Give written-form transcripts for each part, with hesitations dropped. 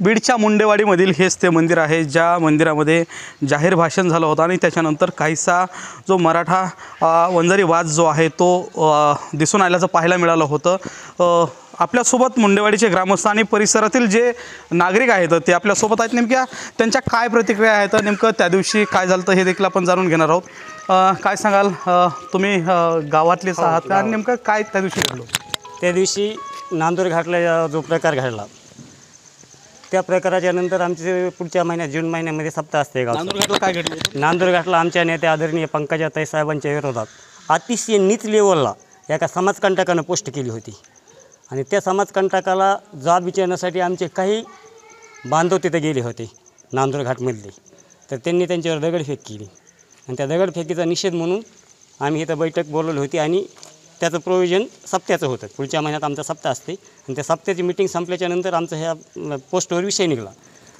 बीडच्या मुंडेवाडीमधील हेच ते मंदिर आहे ज्या मंदिरामध्ये जाहीर भाषण झालं होतं आणि त्याच्यानंतर काहीसा जो मराठा वंजारी वाद जो आहे तो दिसून आल्याचं पाहायला मिळालं होतं। आपल्यासोबत मुंडेवाडीचे ग्रामस्थ आणि परिसरातील जे नागरिक आहेत ते आपल्यासोबत आहेत। नेमक्या त्यांच्या काय प्रतिक्रिया आहेत, नेमकं त्या दिवशी काय झालं तर हे देखील आपण जाणून घेणार आहोत। काय सांगाल, तुम्ही गावातलेच आहात का आणि नेमकं काय त्या दिवशी घडलं? त्या दिवशी नांदूर घाटला जो प्रकार घडला त्या प्रकाराच्या नंतर आमचे पुढच्या महिन्यात जून महिन्यामध्ये सप्ताह असते। नांदूर घाटला काय घडलं? नांदूर घाटला आमच्या नेते आदरणीय पंकजाताई साहेबांच्या विरोधात अतिशय नीच लेवलला एका समाजकंटकानं पोस्ट केली होती आणि त्या समाजकंटकाला जाब विचारण्यासाठी आमचे काही बांधव तिथे गेले होते नांदूर घाटमधले। तर त्यांनी त्यांच्यावर दगडफेक केली आणि त्या दगडफेकीचा निषेध म्हणून आम्ही इथं बैठक बोलवली होती आणि त्याचं प्रोव्हिजन सप्त्याचं होतं। पुढच्या महिन्यात आमचा सप्ताह असते आणि त्या सप्त्याची मीटिंग संपल्याच्यानंतर आमचा ह्या पोस्टवर विषय निघाला।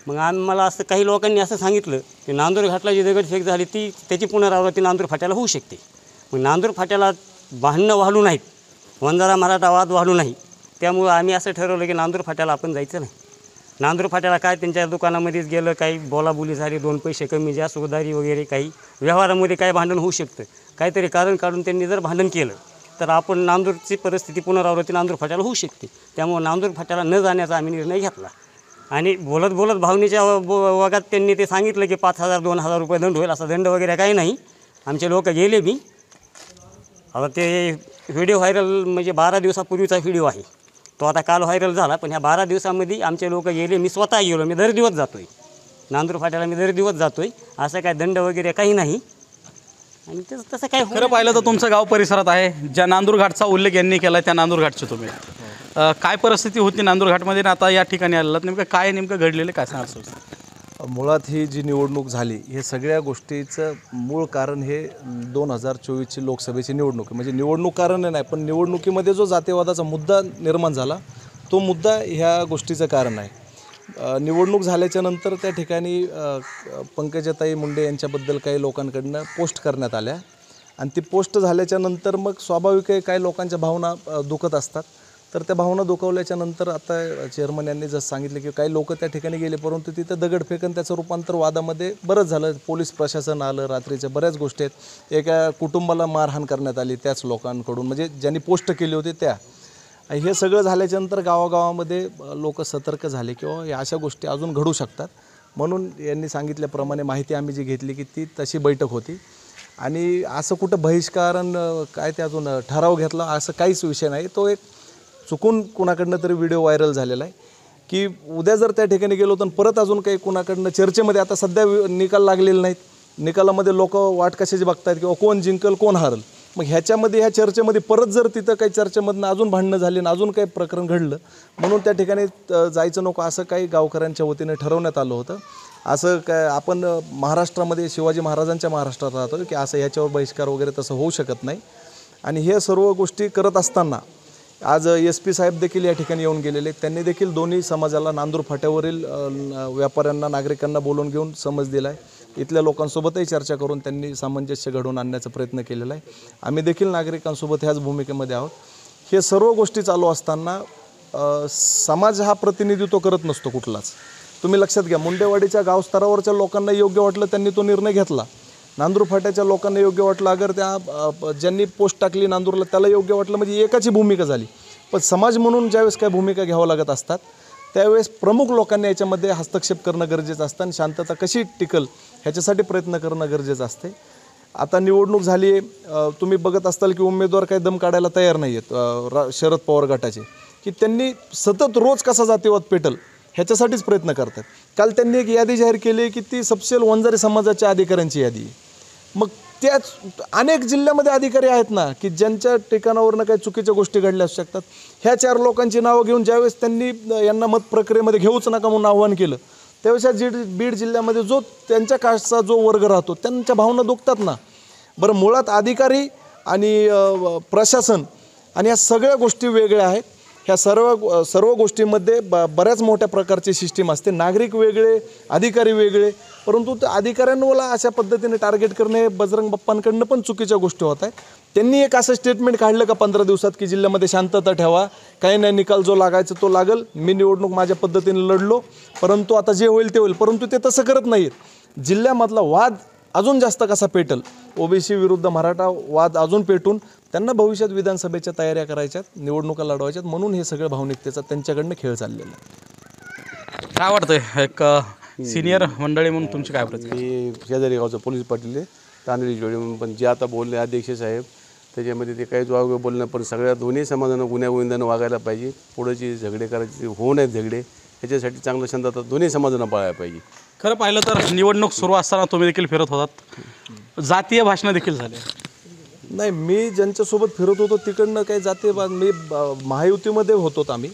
मग आम्हाला असं काही लोकांनी असं सांगितलं की नांदूर घाटला जी दगडफेक झाली त्याची पुनरावृत्ती नांदूर फाट्याला होऊ शकते। मग नांदूर फाट्याला भांडणं वाढू नाहीत, वंजारा मराठा वाद वाढू नाही, त्यामुळं आम्ही असं ठरवलं की नांदूर फाट्याला आपण जायचं नाही। नांदूर फाट्याला काय त्यांच्या दुकानामध्येच गेलं, काही बोलाबोली झाली, 2 पैसे कमी जास्त उधारी वगैरे काही व्यवहारामध्ये काय भांडण होऊ शकतं, काहीतरी कारण काढून त्यांनी जर भांडण केलं तर आपण नांदूरची परिस्थिती पुनरावृत्ती नांदूर फाट्याला होऊ शकते। त्यामुळे नांदूर फाट्याला न जाण्याचा आम्ही निर्णय घेतला आणि बोलत बोलत भावनेच्या वागात त्यांनी ते सांगितलं की 5,000-2,000 रुपये दंड होईल। असा दंड वगैरे काही नाही, आमचे लोक गेले बी। आता ते व्हिडिओ व्हायरल म्हणजे 12 दिवसापूर्वीचा व्हिडिओ आहे तो, आता काल व्हायरल झाला, पण ह्या 12 दिवसामध्ये आमचे लोक गेले। मी स्वतः गेलो, मी दर दिवस जातो आहे नांदूर फाट्याला, मी दर दिवस जातो आहे। असं काय दंड वगैरे काही नाही आणि तसं काय खरं पाहिलं तर तुमचं गाव परिसरात आहे, ज्या नांदूर घाटचा उल्लेख यांनी केला त्या नांदूर घाटचे तुम्ही काय परिस्थिती होती नांदूर घाटमध्ये आता या ठिकाणी आलेलं, नेमकं काय घडलेलं काय सांगाल? मुळात ही जी निवडणूक झाली हे सगळ्या गोष्टीचं मूळ कारण हे 2024ची लोकसभेची निवडणूक, म्हणजे निवडणूक कारण नाही पण निवडणुकीमध्ये जो जातीवादाचा मुद्दा निर्माण झाला तो मुद्दा ह्या गोष्टीचं कारण आहे। निवडणूक झाल्याच्या नंतर त्या ठिकाणी पंकजाताई मुंडे यांच्याबद्दल काही लोकांकडनं पोस्ट करण्यात आल्या आणि ती पोस्ट झाल्याच्या नंतर मग स्वाभाविक आहे काही लोकांच्या भावना दुखत असतात। तर त्या भावना दुखवल्याच्या नंतर आता चेअरमन यांनी जसं सांगितलं की काही लोक त्या ठिकाणी गेले, परंतु तिथं दगडफेक आणि त्याचं रूपांतर वादामध्ये बरंच झालं। पोलीस प्रशासन आलं, रात्रीच्या बऱ्याच गोष्टी आहेत। एका कुटुंबाला मारहाण करण्यात आली त्याच लोकांकडून, म्हणजे ज्यांनी पोस्ट केली होती त्या। हे सगळं झाल्याच्यानंतर गावागावामध्ये लोक सतर्क झाले किंवा या अशा गोष्टी अजून घडू शकतात, म्हणून यांनी सांगितल्याप्रमाणे माहिती आम्ही जी घेतली की ती तशी बैठक होती आणि असं कुठं बहिष्कारण काय ते अजून ठराव घेतला असं काहीच विषय नाही। तो एक चुकून कुणाकडनं तरी व्हिडिओ व्हायरल झालेला आहे की उद्या जर त्या ठिकाणी गेलो तर परत अजून काही कुणाकडनं चर्चेमध्ये, आता सध्या निकाल लागलेले नाहीत, निकालामध्ये लोक वाट कशाची बघतायत किंवा कोण जिंकल कोण हारल, मग ह्याच्यामध्ये ह्या चर्चेमध्ये परत जर तिथं काही चर्चेमधनं अजून भांडणं झाली आणि अजून काही प्रकरण घडलं म्हणून त्या ठिकाणी जायचं नको असं काही गावकऱ्यांच्या वतीने ठरवण्यात आलं होतं। असं काय आपण महाराष्ट्रामध्ये शिवाजी महाराजांच्या महाराष्ट्रात राहतो की असं ह्याच्यावर बहिष्कार वगैरे तसं होऊ शकत नाही। आणि हे सर्व गोष्टी करत असताना आज SP साहेब देखील या ठिकाणी येऊन गेलेले, त्यांनी देखील दोन्ही समाजाला नांदूर फाट्यावरील व्यापाऱ्यांना नागरिकांना बोलून घेऊन समज दिला आहे। इथल्या लोकांसोबतही चर्चा करून त्यांनी सामंजस्य घडवून आणण्याचा प्रयत्न केलेला आहे। आम्ही देखील नागरिकांसोबत ह्याच भूमिकेमध्ये आहोत। हे सर्व गोष्टी चालू असताना समाज हा प्रतिनिधित्व करत नसतो कुठलाच, तुम्ही लक्षात घ्या। मुंडेवाडीच्या गाव स्तरावरच्या लोकांना योग्य वाटलं त्यांनी तो निर्णय घेतला, नांदूर फाट्याच्या लोकांना योग्य वाटलं, अगर त्या ज्यांनी पोस्ट टाकली नांदूरला त्याला योग्य वाटलं, म्हणजे एकाची भूमिका झाली। पण समाज म्हणून ज्यावेळेस काय भूमिका घ्यावं लागत असतात त्यावेळेस प्रमुख लोकांनी याच्यामध्ये हस्तक्षेप करणं गरजेचं असतं आणि शांतता कशी टिकल ह्याच्यासाठी प्रयत्न करणं गरजेचं असते। आता निवडणूक झाली आहे, तुम्ही बघत असताल की उमेदवार काही दम काढायला तयार नाही आहेत शरद पवार गटाचे, की त्यांनी सतत रोज कसा जातीवाद पेटल ह्याच्यासाठीच प्रयत्न करतात। काल त्यांनी एक यादी जाहीर केली की ती सपशेल वंजारी समाजाच्या अधिकाऱ्यांची यादी आहे। मग त्याच अनेक जिल्ह्यामध्ये अधिकारी आहेत ना की ज्यांच्या ठिकाणावरनं काही चुकीच्या गोष्टी घडल्या असू शकतात। ह्या 4 लोकांची नावं घेऊन ज्यावेळेस त्यांनी यांना मत प्रक्रियेमध्ये घेऊच नका म्हणून आव्हान केलं त्यावेळेस बीड जिल्ह्यामध्ये जो त्यांच्या कास्टचा जो वर्ग राहतो त्यांच्या भावना दुखतात ना। बरं, मुळात अधिकारी आणि प्रशासन आणि या सगळ्या गोष्टी वेगळ्या आहेत। ह्या सर्व गोष्टींमध्ये बऱ्याच मोठ्या प्रकारची सिस्टीम असते, नागरिक वेगळे अधिकारी वेगळे, परंतु त्या अधिकाऱ्यांना अशा पद्धतीने टार्गेट करणे बजरंग बाप्पांकडनं पण चुकीच्या गोष्टी होत आहेत। त्यांनी एक असं स्टेटमेंट काढलं का 15 दिवसात की जिल्ह्यामध्ये शांतता ठेवा, काही नाही, निकाल जो लागायचा तो लागल, मी निवडणूक माझ्या पद्धतीने लढलो, परंतु आता जे होईल ते होईल. परंतु ते तसं करत नाहीत. जिल्ह्यामधला वाद अजून जास्त कसा पेटल, ओबीसी विरुद्ध मराठा वाद अजून पेटून त्यांना भविष्यात विधानसभेच्या तयाऱ्या करायच्यात, निवडणुका लढवायच्यात, म्हणून हे सगळं भावनिकतेचा त्यांच्याकडनं खेळ चाललेला आहे. काय वाटतंय एक सिनियर मंडळी म्हणून तुमची काय प्रतिक्रिया? मी शेजारी गावचा पोलीस पाटील आहे, तांदळी जोडी म्हणून. पण जे आता बोलले अध्यक्ष साहेब, त्याच्यामध्ये ते काहीच वागवे बोलणं, पण सगळ्या दोन्ही समाजानं गुन्ह्यागोविंदानं वागायला पाहिजे. पुढे जे झगडे करायचे होऊ नयेत झगडे, ह्याच्यासाठी चांगलं शांतता दोन्ही समाजानं पाळायला पाहिजे. खरं पाहिलं तर निवडणूक सुरू असताना तुम्ही देखील फिरत होतात, जातीय भाषणं देखील झाले. नाही, मी ज्यांच्यासोबत फिरत होतो तिकडनं काही जाते मी महायुतीमध्ये होतो. आम्ही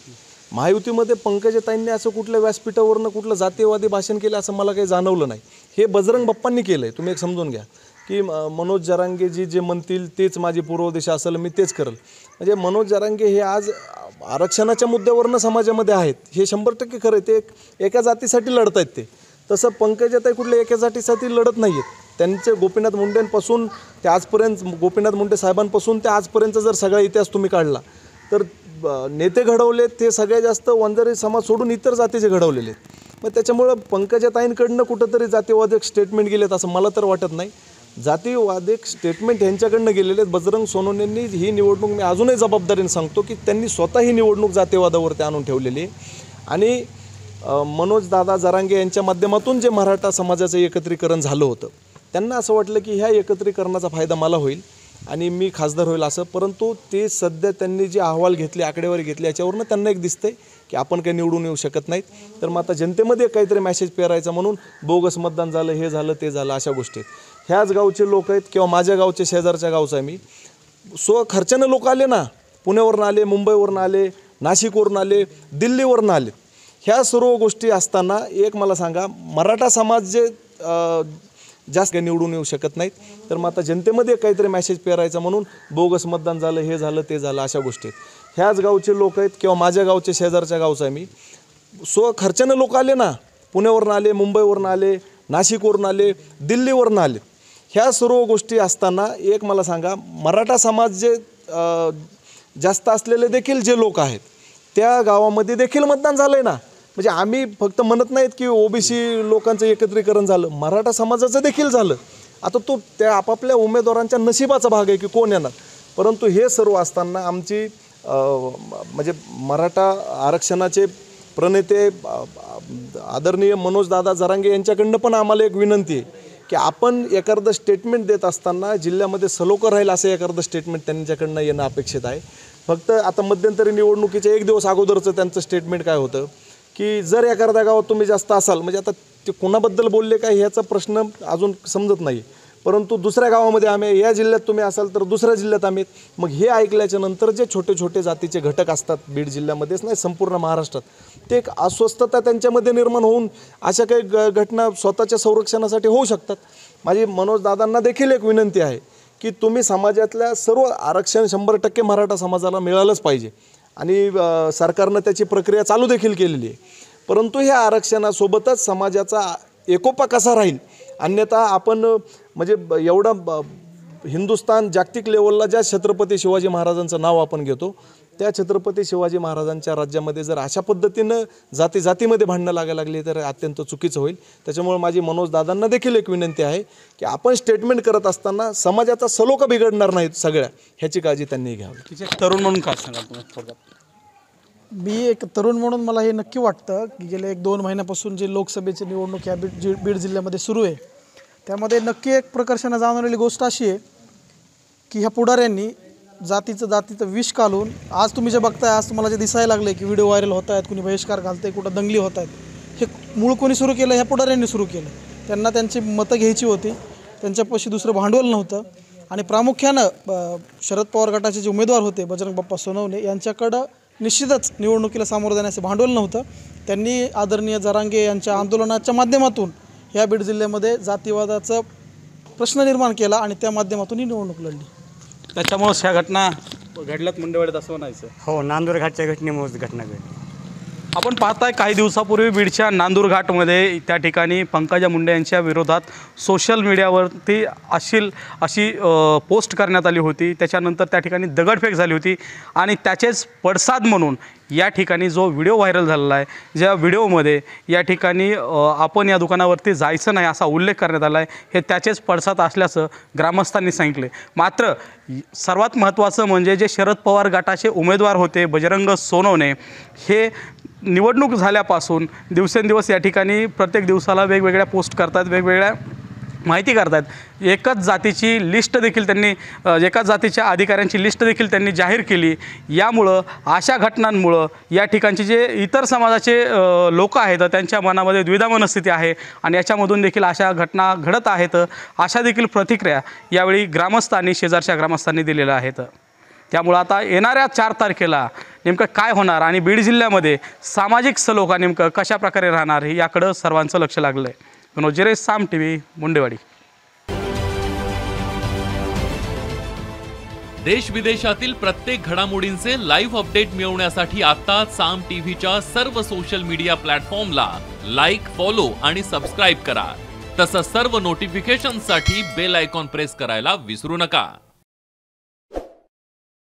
महायुतीमध्ये पंकजाताईंनी असं कुठल्या व्यासपीठावरनं कुठलं जातीयवादी भाषण केलं असं मला काही जाणवलं नाही. हे बजरंग बाप्पांनी केलं आहे. तुम्ही एक समजून घ्या की मनोज जरांगेजी जे म्हणतील तेच माझी पूर्व दिशा असेल, मी तेच करेल. म्हणजे मनोज जरांगे हे आज आरक्षणाच्या मुद्द्यावरनं समाजामध्ये आहेत, हे 100% खरं. ते एका जातीसाठी लढत आहेत ते. तसं पंकजाताई कुठल्या एका जातीसाठी लढत नाही आहेत. त्यांचे गोपीनाथ मुंडेंपासून ते आजपर्यंत, गोपीनाथ मुंडे साहेबांपासून ते आजपर्यंत जर सगळा इतिहास तुम्ही काढला तर नेते घडवले ते सगळ्यात जास्त वंजारी समाज सोडून इतर जातीचे घडवलेले आहेत. मग त्याच्यामुळं पंकजाताईंकडनं कुठंतरी जातीवादक स्टेटमेंट गेलेत असं मला तर वाटत नाही. जातीवादिक स्टेटमेंट यांच्याकडनं गेलेले आहेत. बजरंग सोनवणेंनी ही निवडणूक, मी अजूनही जबाबदारीने सांगतो की त्यांनी स्वतः ही निवडणूक जातीवादावरती आणून ठेवलेली आहे. आणि मनोज दादा जरांगे यांच्या माध्यमातून जे मराठा समाजाचं एकत्रीकरण झालं होतं, त्यांना असं वाटलं की ह्या एकत्रीकरणाचा फायदा मला होईल आणि मी खासदार होईल असं. परंतु ते सध्या त्यांनी जे अहवाल घेतले, आकडेवारी घेतली, याच्यावरनं त्यांना एक दिसतंय की आपण काही निवडून येऊ शकत नाहीत. तर मग आता जनतेमध्ये काहीतरी मेसेज पेरायचा म्हणून बोगस मतदान झालं, हे झालं, ते झालं, अशा गोष्टी. ह्याच गावचे लोक आहेत किंवा माझ्या गावचे, शेजारच्या गावचा आहे मी, खर्चानं लोक आले ना, पुण्यावरून आले, मुंबईवरून आले, नाशिकवरून आले, दिल्लीवरून आले. ह्या सर्व गोष्टी असताना एक मला सांगा, मराठा समाज जे जास्त निवडून येऊ शकत नाहीत. तर मग आता जनतेमध्ये काहीतरी मेसेज पेरायचा म्हणून बोगस मतदान झालं, हे झालं, ते झालं, अशा गोष्टी. ह्याच गावचे लोक आहेत किंवा माझ्या गावचे, शेजारच्या गावचा आहे मी, खर्चानं लोक आले ना, पुण्यावरून आले, मुंबईवरून आले, नाशिकवरून आले, दिल्लीवरून आले. ह्या सर्व गोष्टी असताना एक मला सांगा, मराठा समाज जे जास्त असलेले देखील जे लोक आहेत त्या गावामध्ये देखील मतदान झालं आहे ना. म्हणजे आम्ही फक्त म्हणत नाहीत की ओबीसी लोकांचं एकत्रीकरण झालं, मराठा समाजाचं देखील झालं. आता तो त्या आपापल्या उमेदवारांच्या नशिबाचा भाग आहे की कोण येणार. परंतु हे सर्व असताना आमची म्हणजे मराठा आरक्षणाचे प्रणेते आदरणीय मनोज दादा जरांगे यांच्याकडनं पण आम्हाला एक विनंती आहे की आपण एखादं स्टेटमेंट देत असताना जिल्ह्यामध्ये सलोखा राहील असं एखादं स्टेटमेंट त्यांच्याकडनं येणं अपेक्षित आहे. फक्त आता मध्यंतरी निवडणुकीच्या 1 दिवस अगोदरचं त्यांचं स्टेटमेंट काय होतं की जर एखाद्या गावात तुम्ही जास्त असाल, म्हणजे आता ते कोणाबद्दल बोलले काय ह्याचा प्रश्न अजून समजत नाही. परंतु दुसऱ्या गावामध्ये आम्ही, या जिल्ह्यात तुम्ही असाल तर दुसऱ्या जिल्ह्यात आम्ही. मग हे ऐकल्याच्या नंतर जे छोटे छोटे जातीचे घटक असतात बीड जिल्ह्यामध्येच नाही, संपूर्ण महाराष्ट्रात, ते एक अस्वस्थता त्यांच्यामध्ये निर्माण होऊन अशा काही घटना स्वतःच्या संरक्षणासाठी होऊ शकतात. माझी मनोज दादांना देखील एक विनंती आहे की तुम्ही समाजातल्या सर्व आरक्षण 100% मराठा समाजाला मिळालंच पाहिजे आणि सरकारनं त्याची प्रक्रिया चालू देखील केलेली आहे. परंतु ह्या आरक्षणासोबतच समाजाचा एकोपा कसा राहील, अन्यथा आपण म्हणजे एवढा हिंदुस्थान जागतिक लेवलला ज्या छत्रपती शिवाजी महाराजांचं नाव आपण घेतो, त्या छत्रपती शिवाजी महाराजांच्या राज्यामध्ये जर अशा पद्धतीनं जातीमध्ये भांडणं लागायला लागली तर अत्यंत चुकीचं होईल. त्याच्यामुळे माझी मनोज दादांना देखील एक विनंती आहे की आपण स्टेटमेंट करत असताना समाजाचा सलोखा बिघडणार नाहीत सगळ्या, ह्याची काळजी त्यांनी घ्यावी. तरुण म्हणून काय सांगाल तुम्ही थोडक्यात? मी एक तरुण म्हणून मला हे नक्की वाटतं की गेल्या 1-2 महिन्यापासून जे लोकसभेची निवडणूक या बीड जिल्ह्यामध्ये सुरू आहे, त्यामध्ये नक्की एक प्रकर्षानं जाणवलेली गोष्ट अशी आहे की ह्या पुढाऱ्यांनी जातीचं विष काढून, आज तुम्ही जे बघताय, आज तुम्हाला जे दिसायला लागले की व्हिडिओ व्हायरल होत आहेत, कुणी बहिष्कार घालतंय, कुठं दंगली होत आहेत, हे मूळ कोणी सुरू केलं? ह्या पुढाऱ्यांनी सुरू केलं. त्यांना त्यांची मतं घ्यायची होती, त्यांच्यापाशी दुसरं भांडवल नव्हतं आणि प्रामुख्यानं शरद पवार गटाचे जे उमेदवार होते बजरंग बाप्पा सोनवणे यांच्याकडं निश्चितच निवडणुकीला सामोरं जाण्याचं भांडवल नव्हतं. त्यांनी आदरणीय जरांगे यांच्या आंदोलनाच्या माध्यमातून ह्या बीड जिल्ह्यामध्ये जातीवादाचा प्रश्न निर्माण केला आणि त्या माध्यमातून ही निवडणूक लढली. त्याच्यामुळेच ह्या घटना घडल्यात मुंडेवाडीत असं म्हणायचं? हो, नांदूर घाटच्या घटनेमुळेच घटना घडली. आपण पाहताय काही दिवसापूर्वी बीडच्या नांदूर घाटमध्ये त्या ठिकाणी पंकजा मुंडे यांच्या विरोधात सोशल मीडियावरती अशी पोस्ट करण्यात आली होती। त्याच्यानंतर त्या ठिकाणी दगडफेक झाली होती आणि त्याचेच पडसाद म्हणून या ठिकाणी जो व्हिडिओ व्हायरल झालेला आहे, ज्या व्हिडिओमध्ये या ठिकाणी आपण या दुकानावरती जायचं नाही असा उल्लेख करण्यात आला आहे, हे त्याचेच पडसाद असल्याचं ग्रामस्थांनी सांगितले। मात्र सर्वात महत्त्वाचं म्हणजे जे शरद पवार गटाचे उमेदवार होते बजरंग सोनवणे, हे निवडणूक झाल्यापासून दिवसेंदिवस या ठिकाणी प्रत्येक दिवसाला वेगवेगळ्या पोस्ट करतात, वेगवेगळ्या माहिती करतात। एकाच जातीची लिस्ट देखील त्यांनी एकाच जातीच्या अधिकाऱ्यांची लिस्ट देखील त्यांनी जाहीर केली। यामुळं अशा घटनांमुळं या ठिकाणचे जे इतर समाजाचे लोक आहेत त्यांच्या मनामध्ये द्विधा मनस्थिती आहे आणि याच्यामधून देखील अशा घटना घडत आहेत, अशा देखील प्रतिक्रिया यावेळी ग्रामस्थांनी, शेजारच्या ग्रामस्थांनी दिलेल्या आहेत। त्यामुळं आता येणाऱ्या 4 तारखेला नेमकं काय होणार आणि बीड जिल्ह्यामध्ये सामाजिक सलोखा नेमकं कशा प्रकारे राहणार याकडं सर्वांचं लक्ष लागलं आहे। मनोज जिरे, साम TV, मुंडेवाडी। देश विदेशातील प्रत्येक घडामोडींचे लाईव्ह अपडेट मिळवण्यासाठी आता साम टीव्हीच्या सर्व सोशल मीडिया प्लॅटफॉर्मला लाईक, फॉलो आणि सबस्क्राईब करा। तसंच सर्व नोटिफिकेशनसाठी बेल आयकॉन प्रेस करायला विसरू नका।